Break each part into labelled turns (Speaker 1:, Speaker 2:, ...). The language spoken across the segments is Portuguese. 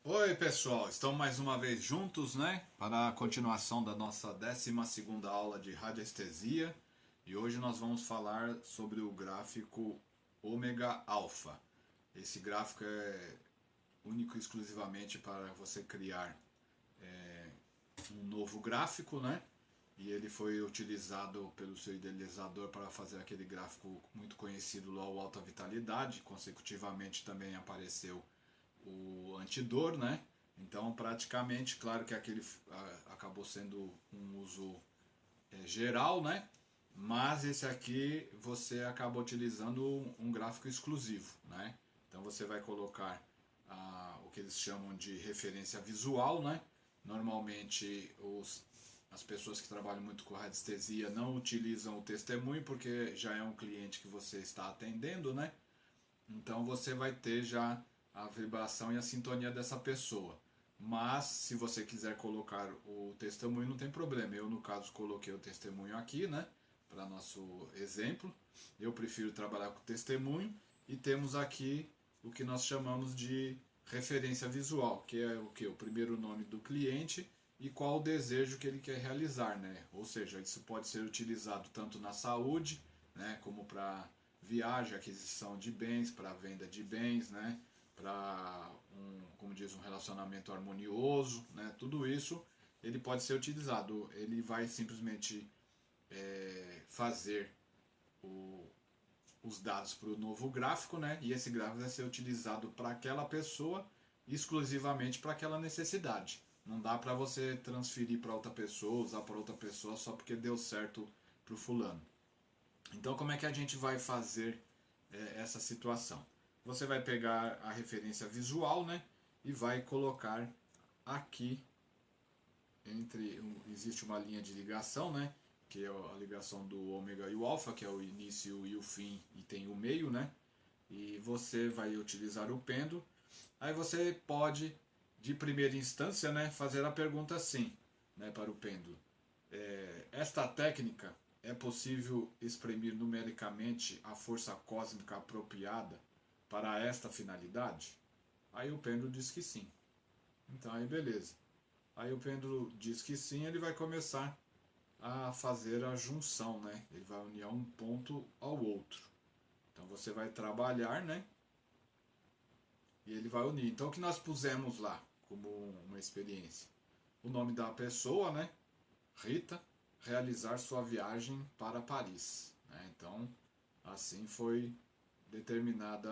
Speaker 1: Oi pessoal, estamos mais uma vez juntos, né? Para a continuação da nossa 12ª aula de radiestesia. E hoje nós vamos falar sobre o gráfico ômega alfa. Esse gráfico é único e exclusivamente para você criar um novo gráfico, né? E ele foi utilizado pelo seu idealizador para fazer aquele gráfico muito conhecido lá, o Alta Vitalidade. Consecutivamente também apareceu o antidor, né? Então, praticamente, claro que aquele acabou sendo um uso geral, né? Mas esse aqui você acaba utilizando um gráfico exclusivo, né? Então você vai colocar o que eles chamam de referência visual, né? Normalmente as pessoas que trabalham muito com radiestesia não utilizam o testemunho porque já é um cliente que você está atendendo, né? Então você vai ter já a vibração e a sintonia dessa pessoa. Mas se você quiser colocar o testemunho, não tem problema. Eu, no caso, coloquei o testemunho aqui, né? Para nosso exemplo. Eu prefiro trabalhar com testemunho. E temos aqui o que nós chamamos de referência visual, que é o que? O primeiro nome do cliente e qual o desejo que ele quer realizar, né? Ou seja, isso pode ser utilizado tanto na saúde, né, como para viagem, aquisição de bens, para venda de bens, né, para como diz, um relacionamento harmonioso, né, tudo isso ele pode ser utilizado. Ele vai simplesmente fazer o, os dados para o novo gráfico, né, e esse gráfico vai ser utilizado para aquela pessoa, exclusivamente para aquela necessidade. Não dá para você transferir para outra pessoa, usar para outra pessoa só porque deu certo para o fulano. Então, como é que a gente vai fazer essa situação? Você vai pegar a referência visual, né, e vai colocar aqui existe uma linha de ligação, né, que é a ligação do ômega e o alfa, que é o início e o fim, e tem o meio, né? E você vai utilizar o pêndulo. Aí você pode, de primeira instância, né, fazer a pergunta assim, né, para o pêndulo. Esta técnica é possível exprimir numericamente a força cósmica apropriada para esta finalidade? Aí o pêndulo diz que sim. Então aí beleza. Aí o pêndulo diz que sim, ele vai começar a fazer a junção, né? Ele vai unir um ponto ao outro. Então você vai trabalhar, né? E ele vai unir. Então o que nós pusemos lá como uma experiência? O nome da pessoa, né? Rita, realizar sua viagem para Paris. Né? Então, assim foi determinada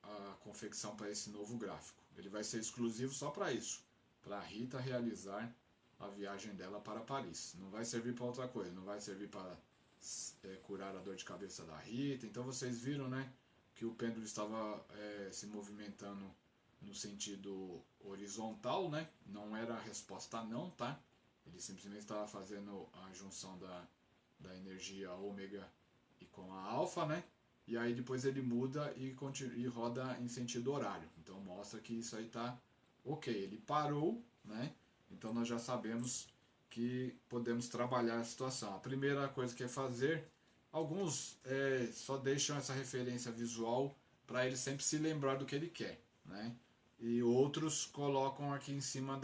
Speaker 1: a confecção para esse novo gráfico. Ele vai ser exclusivo só para isso, para a Rita realizar a viagem dela para Paris. Não vai servir para outra coisa, não vai servir para curar a dor de cabeça da Rita. Então vocês viram, né, que o pêndulo estava se movimentando no sentido horizontal, né? Não era a resposta não, tá? Ele simplesmente estava fazendo a junção da energia ômega e com a alfa, né? E aí depois ele muda e roda em sentido horário. Então mostra que isso aí está ok. Ele parou, né? Então nós já sabemos que podemos trabalhar a situação. A primeira coisa que é fazer, alguns só deixam essa referência visual para ele sempre se lembrar do que ele quer, né? E outros colocam aqui em cima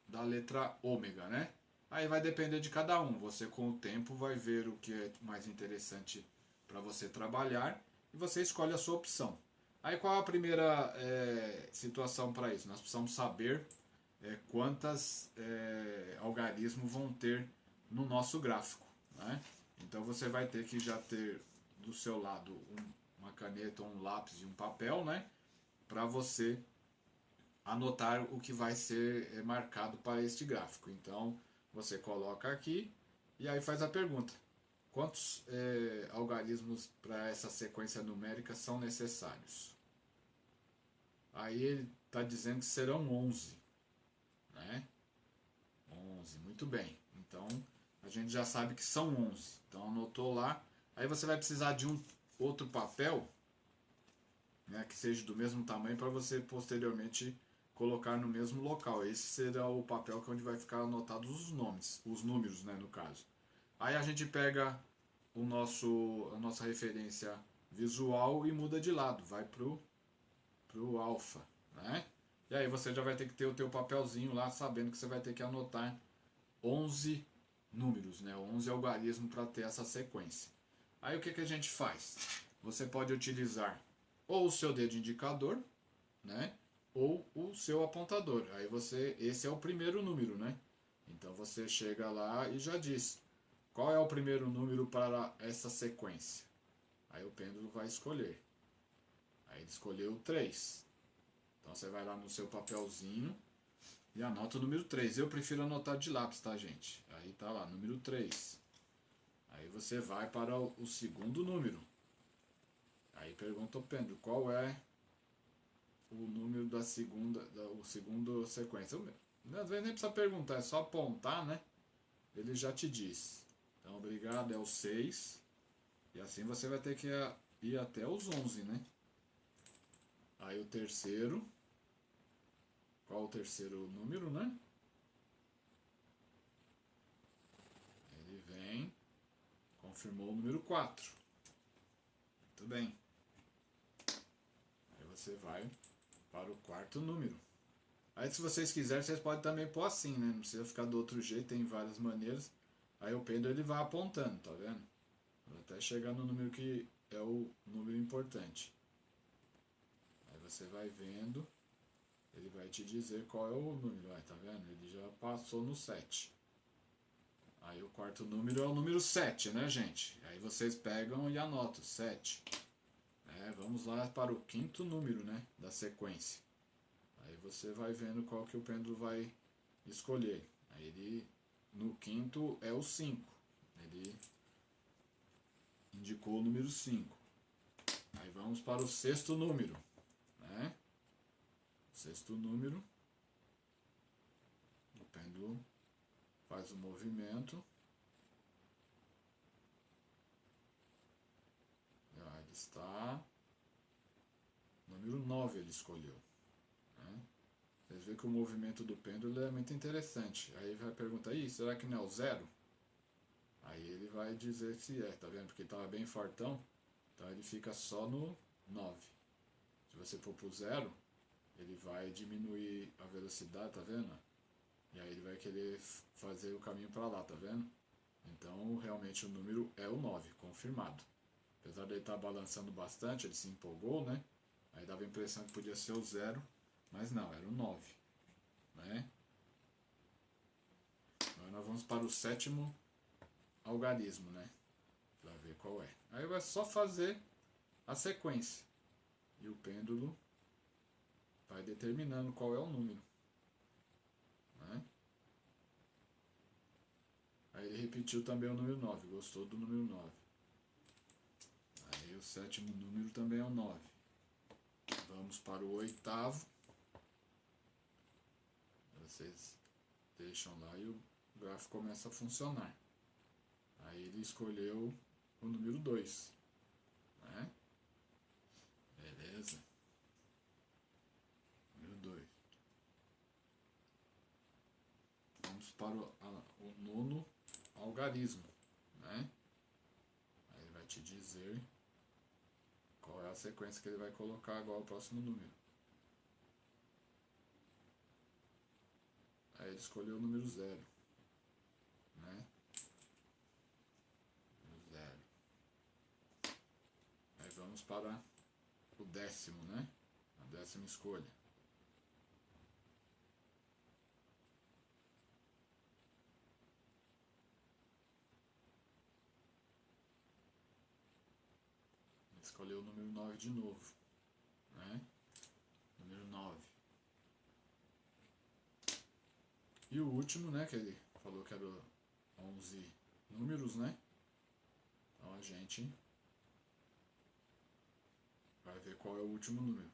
Speaker 1: da letra ômega, né? Aí vai depender de cada um. Você com o tempo vai ver o que é mais interessante para você trabalhar e você escolhe a sua opção. Aí qual a primeira situação para isso? Nós precisamos saber quantas algarismos vão ter no nosso gráfico, né? Então você vai ter que já ter do seu lado uma caneta, um lápis e um papel, né? Para você anotar o que vai ser marcado para este gráfico. Então você coloca aqui e aí faz a pergunta: quantos algarismos para essa sequência numérica são necessários? Aí ele está dizendo que serão 11, né? 11, muito bem. Então a gente já sabe que são 11. Então anotou lá. Aí você vai precisar de um outro papel, né, que seja do mesmo tamanho para você posteriormente colocar no mesmo local. Esse será o papel que é onde vai ficar anotados os nomes, os números, né, no caso. Aí a gente pega a nossa referência visual e muda de lado, vai pro alfa, né? E aí você já vai ter que ter o teu papelzinho lá, sabendo que você vai ter que anotar 11 números, né? 11 algarismos para ter essa sequência. Aí o que a gente faz? Você pode utilizar ou o seu dedo indicador, né? Ou o seu apontador. Aí esse é o primeiro número, né? Então você chega lá e já diz qual é o primeiro número para essa sequência. Aí o pêndulo vai escolher. Aí ele escolheu o 3. Então você vai lá no seu papelzinho e anota o número 3. Eu prefiro anotar de lápis, tá, gente? Aí tá lá, número 3. Aí você vai para o segundo número. Aí pergunta o pêndulo, qual é o número da segunda sequência? Às vezes nem precisa perguntar, é só apontar, né? Ele já te diz. Então, obrigado, é o 6. E assim você vai ter que ir até os 11, né? Aí o terceiro. Qual o terceiro número, né? Ele vem, confirmou o número 4. Muito bem. Aí você vai para o quarto número. Aí se vocês quiserem, vocês podem também pôr assim, né? Não precisa ficar do outro jeito, tem várias maneiras. Aí o pêndulo ele vai apontando, tá vendo? Até chegar no número que é o número importante. Aí você vai vendo, ele vai te dizer qual é o número. Aí, tá vendo? Ele já passou no 7. Aí o quarto número é o número 7, né, gente? Aí vocês pegam e anotam 7. Vamos lá para o quinto número, né, da sequência. Aí você vai vendo qual que o pêndulo vai escolher. Aí ele, no quinto, é o 5. Ele indicou o número 5. Aí vamos para o sexto número, né? Sexto número. O pêndulo faz o movimento. Ele está... Número 9 ele escolheu. Né? Vocês veem que o movimento do pêndulo é muito interessante. Aí vai perguntar, será que não é o 0? Aí ele vai dizer se é, tá vendo? Porque estava bem fortão, então ele fica só no 9. Se você for pro 0, ele vai diminuir a velocidade, tá vendo? E aí ele vai querer fazer o caminho para lá, tá vendo? Então realmente o número é o 9, confirmado. Apesar de ele estar balançando bastante, ele se empolgou, né? Aí dava a impressão que podia ser o 0, mas não, era o 9. Né? Agora nós vamos para o sétimo algarismo, né? Para ver qual é. Aí vai só fazer a sequência. E o pêndulo vai determinando qual é o número. Né? Aí ele repetiu também o número 9, gostou do número 9. Aí o sétimo número também é o 9. Vamos para o oitavo. Vocês deixam lá e o gráfico começa a funcionar. Aí ele escolheu o número 2. Né? Beleza. Número 2. Vamos para o nono algarismo. Né? Aí ele vai te dizer qual é a sequência que ele vai colocar agora o próximo número. Aí ele escolheu o número 0. Né? Número 0. Aí vamos para o décimo, né? A décima escolha. Escolheu o número 9 de novo. Né? Número 9. E o último, né, que ele falou que era 11 números, né? Então a gente vai ver qual é o último número.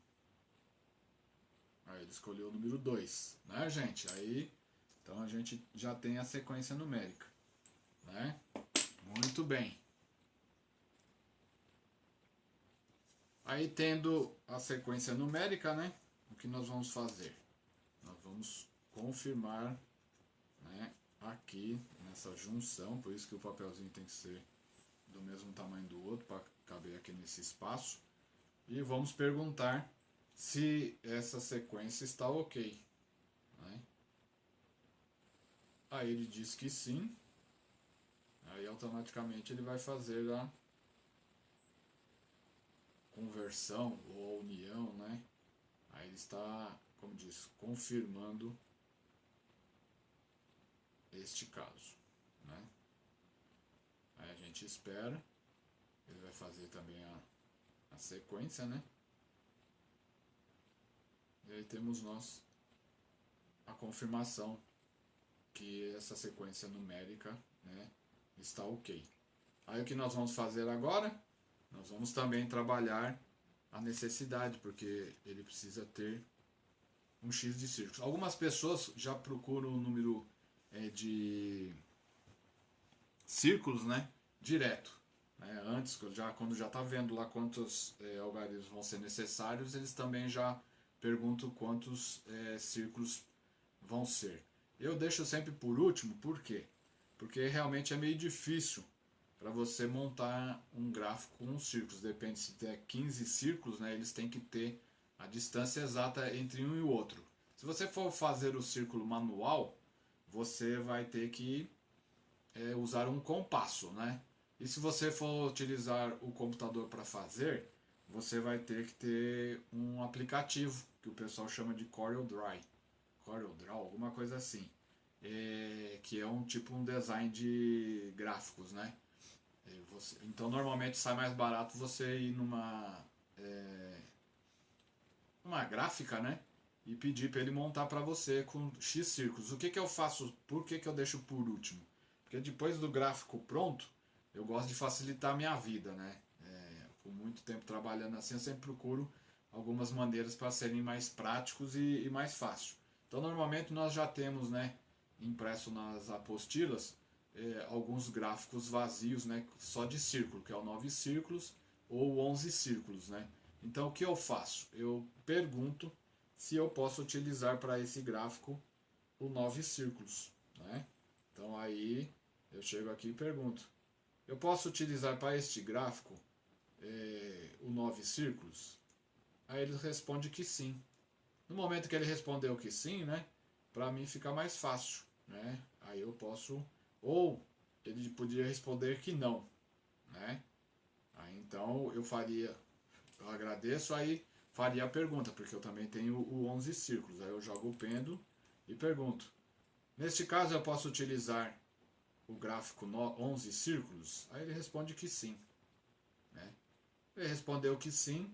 Speaker 1: Aí ele escolheu o número 2, né, gente? Aí, então a gente já tem a sequência numérica, né? Muito bem. Aí tendo a sequência numérica, né? O que nós vamos fazer? Nós vamos confirmar, né, aqui nessa junção, por isso que o papelzinho tem que ser do mesmo tamanho do outro para caber aqui nesse espaço. E vamos perguntar se essa sequência está ok, né? Aí ele diz que sim, aí automaticamente ele vai fazer a conversão ou a união, né? Aí ele está, como diz, confirmando este caso, né? Aí a gente espera, ele vai fazer também a sequência, né? E aí temos nós a confirmação que essa sequência numérica, né, está ok. Aí o que nós vamos fazer agora? Nós vamos também trabalhar a necessidade, porque ele precisa ter um X de círculos. Algumas pessoas já procuram o número de círculos, né, direto. Né? Antes, quando já está vendo lá quantos algarismos vão ser necessários, eles também já perguntam quantos círculos vão ser. Eu deixo sempre por último, por quê? Porque realmente é meio difícil para você montar um gráfico com círculos. Depende se tem 15 círculos, né, eles têm que ter a distância exata entre um e o outro. Se você for fazer o círculo manual, você vai ter que usar um compasso, né? E se você for utilizar o computador para fazer, você vai ter que ter um aplicativo que o pessoal chama de CorelDRAW, alguma coisa assim, que é um design de gráficos, né? Então normalmente sai mais barato você ir numa gráfica, né? E pedir para ele montar para você com X círculos. O que, que eu faço? Por que, que eu deixo por último? Porque depois do gráfico pronto, eu gosto de facilitar a minha vida, né? Com muito tempo trabalhando assim, eu sempre procuro algumas maneiras para serem mais práticos e mais fácil. Então normalmente nós já temos, né, impresso nas apostilas alguns gráficos vazios, né, só de círculo, que é o 9 círculos ou 11 círculos, né? Então o que eu faço? Eu pergunto se eu posso utilizar para esse gráfico o 9 círculos, né? Então aí eu chego aqui e pergunto: eu posso utilizar para este gráfico o 9 círculos? Aí ele responde que sim. No momento que ele respondeu que sim, né, para mim fica mais fácil, né? Aí eu posso, ou ele podia responder que não, né? Aí então eu agradeço, aí faria a pergunta, porque eu também tenho o 11 círculos. Aí eu jogo o pêndulo e pergunto: neste caso eu posso utilizar o gráfico 11 círculos? Aí ele responde que sim, né? Ele respondeu que sim,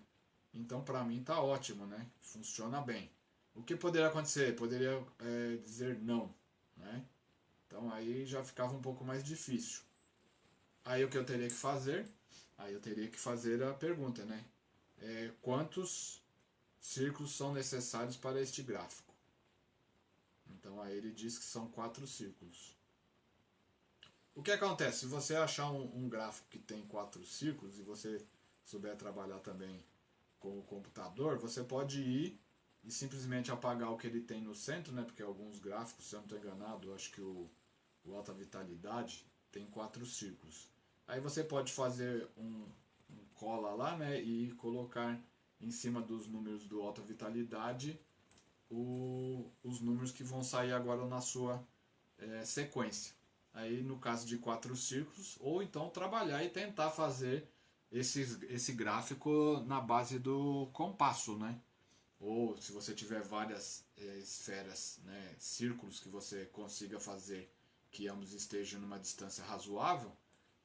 Speaker 1: então para mim está ótimo, né? Funciona bem. O que poderia acontecer? Poderia dizer não, né? Então aí já ficava um pouco mais difícil. Aí o que eu teria que fazer? Aí eu teria que fazer a pergunta, né? Quantos círculos são necessários para este gráfico? Então aí ele diz que são 4 círculos. O que acontece? Se você achar um gráfico que tem 4 círculos e você souber trabalhar também com o computador, você pode ir e simplesmente apagar o que ele tem no centro, né? Porque alguns gráficos, se eu não estou enganado, eu acho que o Alta Vitalidade tem 4 círculos. Aí você pode fazer um cola lá, né? E colocar em cima dos números do Alta Vitalidade os números que vão sair agora na sua sequência. Aí no caso de 4 círculos, ou então trabalhar e tentar fazer esse gráfico na base do compasso, né? Ou se você tiver várias esferas, né, círculos que você consiga fazer que ambos estejam numa distância razoável,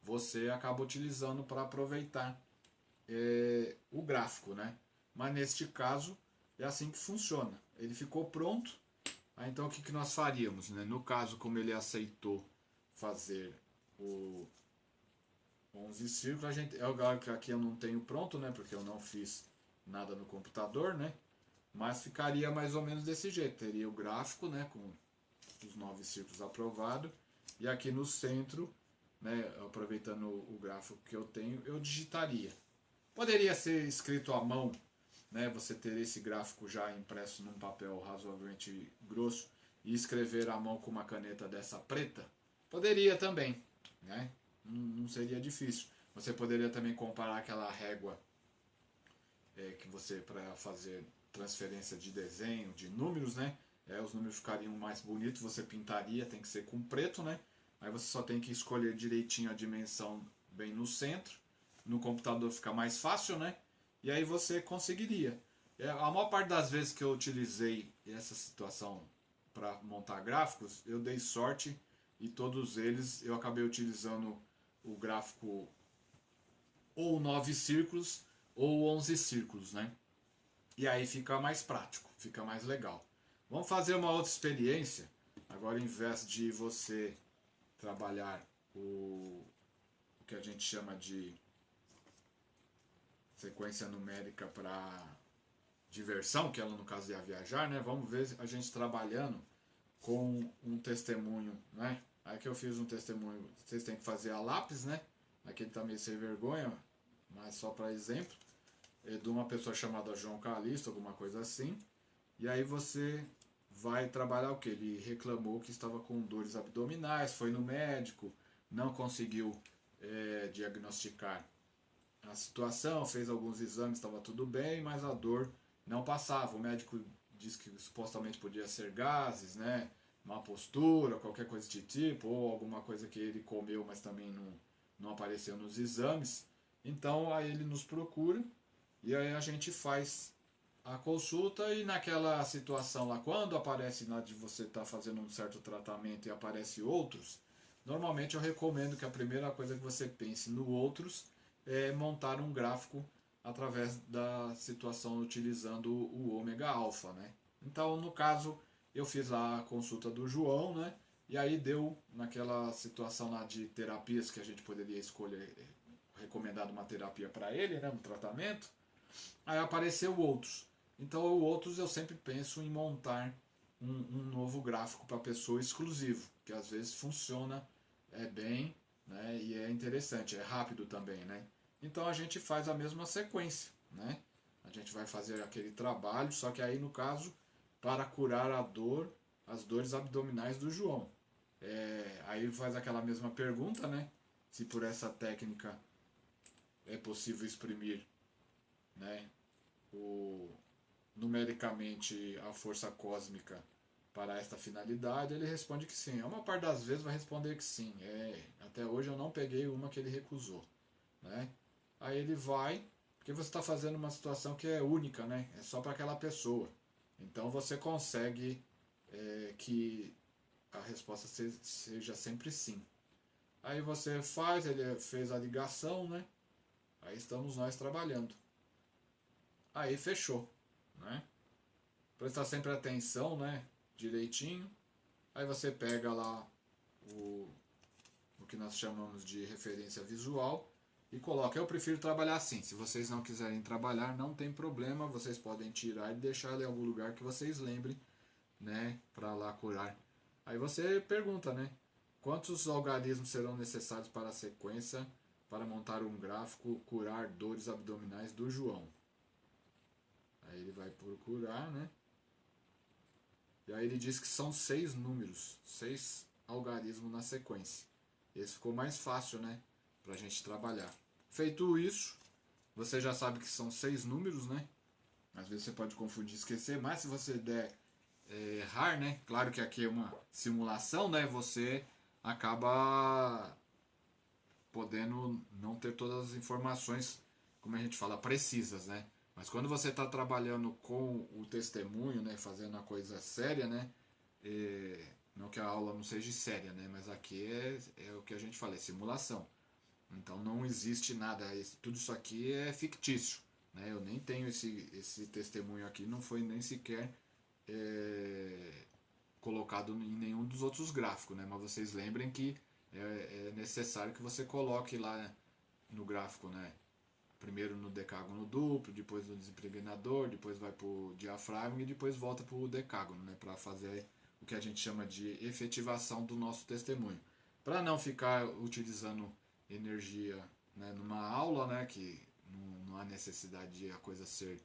Speaker 1: você acaba utilizando para aproveitar o gráfico, né? Mas neste caso é assim que funciona. Ele ficou pronto. Aí, então o que nós faríamos, né? No caso, como ele aceitou fazer o 11 círculos, aqui eu não tenho pronto, né? Porque eu não fiz nada no computador, né? Mas ficaria mais ou menos desse jeito. Teria o gráfico, né? Com os 9 círculos aprovados. E aqui no centro, né? Aproveitando o gráfico que eu tenho, eu digitaria. Poderia ser escrito à mão, né? Você ter esse gráfico já impresso num papel razoavelmente grosso e escrever à mão com uma caneta dessa preta? Poderia também, né? Não seria difícil. Você poderia também comparar aquela régua que você, para fazer transferência de desenho, de números, né? Os números ficariam mais bonitos, você pintaria, tem que ser com preto, né? Aí você só tem que escolher direitinho a dimensão bem no centro. No computador fica mais fácil, né? E aí você conseguiria. A maior parte das vezes que eu utilizei essa situação para montar gráficos, eu dei sorte e todos eles eu acabei utilizando o gráfico ou 9 círculos ou 11 círculos, né? E aí fica mais prático, fica mais legal. Vamos fazer uma outra experiência. Agora, em vez de você trabalhar o que a gente chama de sequência numérica para diversão, que ela no caso ia viajar, né? Vamos ver a gente trabalhando com um testemunho, né? Aí que eu fiz um testemunho, vocês têm que fazer a lápis, né? Aqui ele tá meio sem vergonha, mas só para exemplo, de uma pessoa chamada João Calixto, alguma coisa assim. E aí você vai trabalhar o que? Ele reclamou que estava com dores abdominais, foi no médico, não conseguiu diagnosticar a situação, fez alguns exames, estava tudo bem, mas a dor não passava. O médico disse que supostamente podia ser gases, né? Má postura, qualquer coisa desse tipo, ou alguma coisa que ele comeu, mas também não apareceu nos exames. Então aí ele nos procura e aí a gente faz a consulta e naquela situação lá, quando aparece na de você estar fazendo um certo tratamento e aparece outros, normalmente eu recomendo que a primeira coisa que você pense no outros é montar um gráfico através da situação utilizando o ômega alfa, né? Então, no caso, eu fiz lá a consulta do João, né? E aí deu naquela situação lá de terapias que a gente poderia escolher, recomendado uma terapia para ele, né? Um tratamento. Aí apareceu outros. Então, outros eu sempre penso em montar um novo gráfico para pessoa exclusivo, que às vezes funciona bem, né? E é interessante, é rápido também, né? Então a gente faz a mesma sequência, né? A gente vai fazer aquele trabalho, só que aí no caso para curar a dor, as dores abdominais do João. Aí faz aquela mesma pergunta, né? Se por essa técnica é possível exprimir, né, numericamente a força cósmica para esta finalidade, ele responde que sim. A maior parte das vezes vai responder que sim. Até hoje eu não peguei uma que ele recusou, né? Aí ele vai, porque você está fazendo uma situação que é única, né? É só para aquela pessoa. Então você consegue que a resposta seja sempre sim. Aí você faz, ele fez a ligação, né? Aí estamos nós trabalhando. Aí fechou, né? Prestar sempre atenção, né? Direitinho. Aí você pega lá o que nós chamamos de referência visual e coloca. Eu prefiro trabalhar assim. Se vocês não quiserem trabalhar, não tem problema. Vocês podem tirar e deixar em algum lugar que vocês lembrem, né? Para lá curar. Aí você pergunta, né? Quantos algarismos serão necessários para a sequência para montar um gráfico curar dores abdominais do João? Aí ele vai procurar, né? E aí ele diz que são 6 números, 6 algarismos na sequência. Esse ficou mais fácil, né? Pra gente trabalhar. Feito isso, você já sabe que são 6 números, né? Às vezes você pode confundir e esquecer, mas se você der errar, né? Claro que aqui é uma simulação, né? Você acaba podendo não ter todas as informações, como a gente fala, precisas, né? Mas quando você está trabalhando com o testemunho, né, fazendo a coisa séria, né, não que a aula não seja séria, né, mas aqui é o que a gente fala, é simulação. Então não existe nada, tudo isso aqui é fictício, né? Eu nem tenho esse testemunho aqui, não foi nem sequer colocado em nenhum dos outros gráficos, né? Mas vocês lembrem que é necessário que você coloque lá no gráfico, né? Primeiro no decágono duplo, depois no desimpregnador, depois vai para o diafragma e depois volta para o decágono, né? Para fazer o que a gente chama de efetivação do nosso testemunho. Para não ficar utilizando energia, né, numa aula, né, que não há necessidade de a coisa ser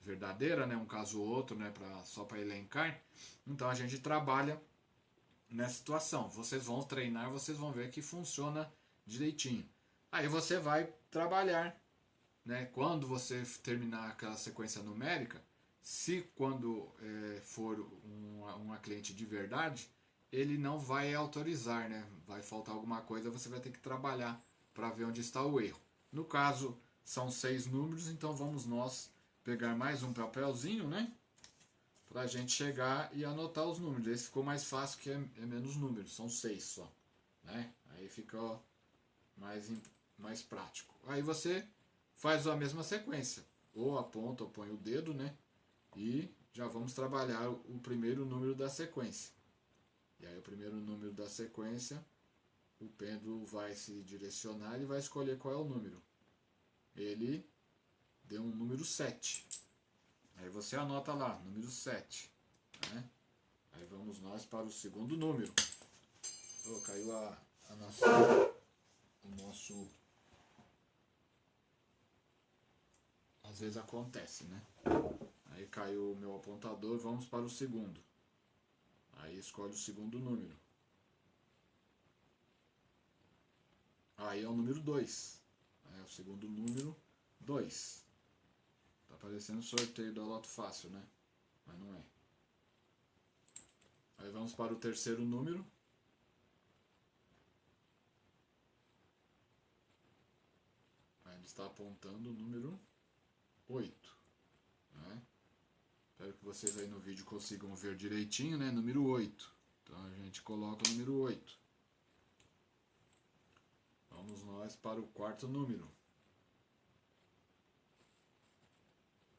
Speaker 1: verdadeira, né, um caso ou outro, né, só para elencar. Então a gente trabalha nessa situação. Vocês vão treinar, vocês vão ver que funciona direitinho. Aí você vai trabalhar, né? Quando você terminar aquela sequência numérica, Se quando for uma cliente de verdade, ele não vai autorizar, né? Vai faltar alguma coisa, você vai ter que trabalhar para ver onde está o erro. No caso, são 6 números, então vamos nós pegar mais um papelzinho, né? Para a gente chegar e anotar os números. Esse ficou mais fácil que é menos números, são 6 só, né? Aí fica mais, mais prático. Aí você faz a mesma sequência, ou aponta ou põe o dedo, né? E já vamos trabalhar o primeiro número da sequência. E aí o primeiro número da sequência, o pêndulo vai se direcionar e vai escolher qual é o número. Ele deu um número 7. Aí você anota lá, número 7. Né? Aí vamos nós para o segundo número. Oh, caiu o nosso... Às vezes acontece, né? Aí caiu o meu apontador, vamos para o segundo. Aí escolhe o segundo número. Aí é o número 2. É o segundo número, 2. Tá parecendo sorteio da Loto Fácil, né? Mas não é. Aí vamos para o terceiro número. Aí ele está apontando o número 8. Né? Espero que vocês aí no vídeo consigam ver direitinho, né? Número 8. Então a gente coloca o número 8. Vamos nós para o quarto número.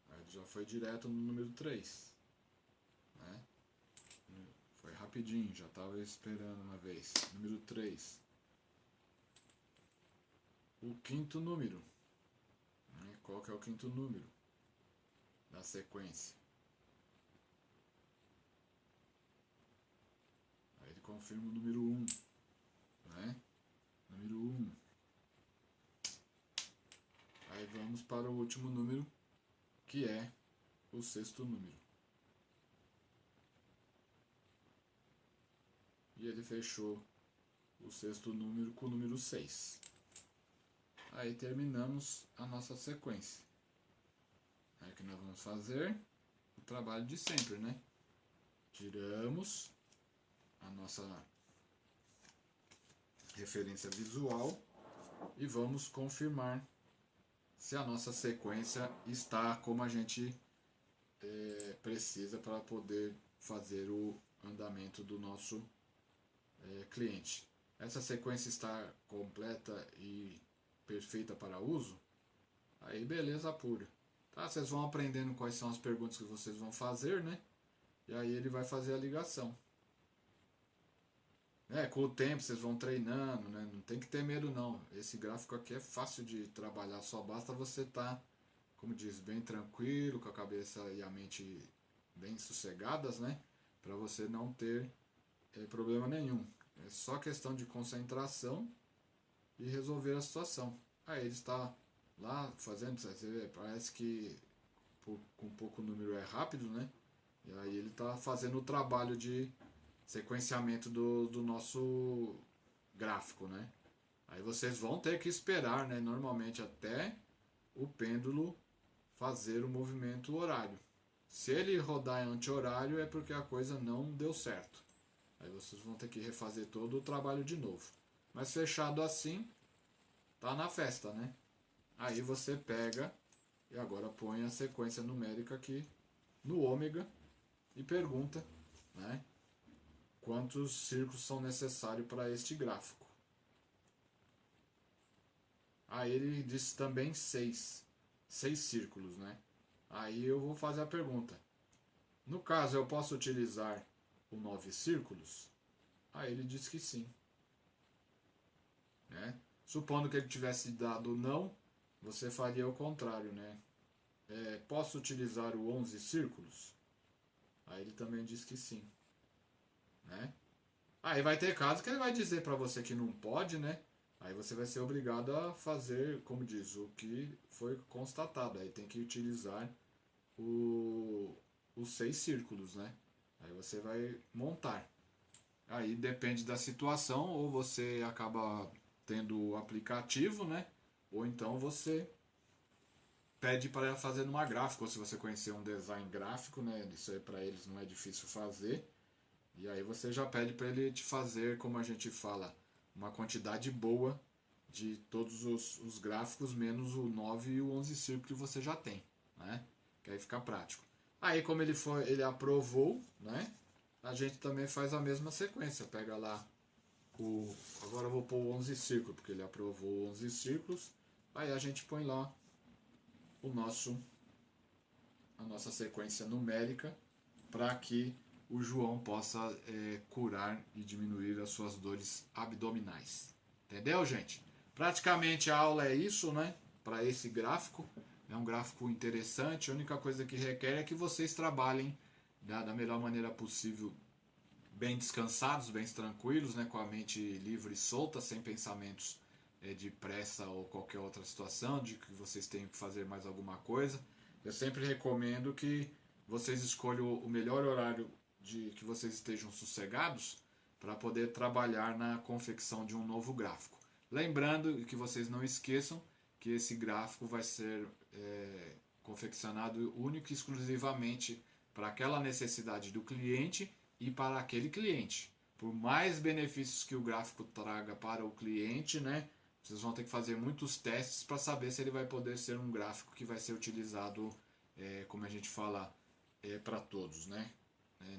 Speaker 1: Aí já foi direto no número 3. Né? Foi rapidinho, já estava esperando uma vez. Número 3. O quinto número. Né? Qual que é o quinto número da sequência? Aí ele confirma o número 1. Né? Número 1. Aí vamos para o último número, que é o sexto número. E ele fechou o sexto número com o número 6. Aí terminamos a nossa sequência. Aí o que nós vamos fazer? O trabalho de sempre, né? Tiramos a nossa referência visual e vamos confirmar se a nossa sequência está como a gente precisa para poder fazer o andamento do nosso cliente. Essa sequência está completa e perfeita para uso? Aí beleza pura. Tá? Vocês vão aprendendo quais são as perguntas que vocês vão fazer, né? E aí ele vai fazer a ligação. Com o tempo vocês vão treinando, né? Não tem que ter medo não. Esse gráfico aqui é fácil de trabalhar, só basta você estar, como diz, bem tranquilo, com a cabeça e a mente bem sossegadas, né? Para você não ter problema nenhum. É só questão de concentração e resolver a situação. Aí ele está lá fazendo, você vê, parece que com pouco número é rápido, né? E aí ele está fazendo o trabalho de sequenciamento do nosso gráfico, né? Aí vocês vão ter que esperar, né? Normalmente até o pêndulo fazer o movimento horário. Se ele rodar em anti-horário é porque a coisa não deu certo. Aí vocês vão ter que refazer todo o trabalho de novo. Mas fechado assim, tá na festa, né? Aí você pega e agora põe a sequência numérica aqui no ômega e pergunta, né? Quantos círculos são necessários para este gráfico. Aí ele disse também 6. 6 círculos, né? Aí eu vou fazer a pergunta. No caso, eu posso utilizar o 9 círculos? Aí ele disse que sim. Né? Supondo que ele tivesse dado não, você faria o contrário, né? Posso utilizar o 11 círculos? Aí ele também diz que sim. Né? Aí vai ter casos que ele vai dizer para você que não pode, né? Aí você vai ser obrigado a fazer, como diz, o que foi constatado. Aí tem que utilizar os 6 círculos, né? Aí você vai montar. Aí depende da situação, ou você acaba tendo o aplicativo, né? Ou então você pede para fazer numa gráfica, ou se você conhecer um design gráfico, né, isso aí para eles não é difícil fazer. E aí você já pede para ele te fazer, como a gente fala, uma quantidade boa de todos os gráficos, menos o 9 e o 11 círculo que você já tem, né? Que aí fica prático. Aí como ele aprovou, né? A gente também faz a mesma sequência. Pega lá agora eu vou pôr o 11 círculos, porque ele aprovou 11 círculos. Aí a gente põe lá a nossa sequência numérica para que o João possa curar e diminuir as suas dores abdominais. Entendeu, gente? Praticamente a aula é isso, né? Para esse gráfico. É um gráfico interessante. A única coisa que requer é que vocês trabalhem da melhor maneira possível, bem descansados, bem tranquilos, né? Com a mente livre e solta, sem pensamentos de pressa ou qualquer outra situação, de que vocês tenham que fazer mais alguma coisa. Eu sempre recomendo que vocês escolham o melhor horário de que vocês estejam sossegados para poder trabalhar na confecção de um novo gráfico. Lembrando que vocês não esqueçam que esse gráfico vai ser confeccionado único e exclusivamente para aquela necessidade do cliente e para aquele cliente. Por mais benefícios que o gráfico traga para o cliente, né, vocês vão ter que fazer muitos testes para saber se ele vai poder ser um gráfico que vai ser utilizado, como a gente fala, para todos, né?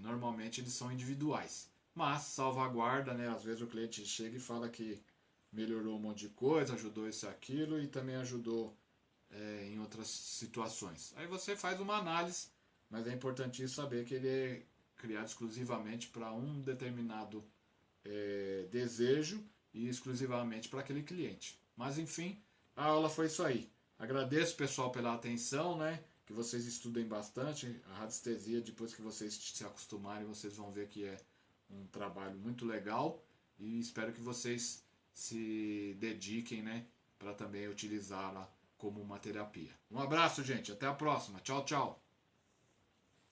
Speaker 1: Normalmente eles são individuais, mas salvaguarda, né? Às vezes o cliente chega e fala que melhorou um monte de coisa, ajudou isso e aquilo e também ajudou em outras situações. Aí você faz uma análise, mas é importantíssimo saber que ele é criado exclusivamente para um determinado desejo e exclusivamente para aquele cliente. Mas enfim, a aula foi isso aí. Agradeço, pessoal, pela atenção, né? Que vocês estudem bastante. A radiestesia, depois que vocês se acostumarem, vocês vão ver que é um trabalho muito legal e espero que vocês se dediquem, né, para também utilizá-la como uma terapia. Um abraço, gente. Até a próxima. Tchau, tchau.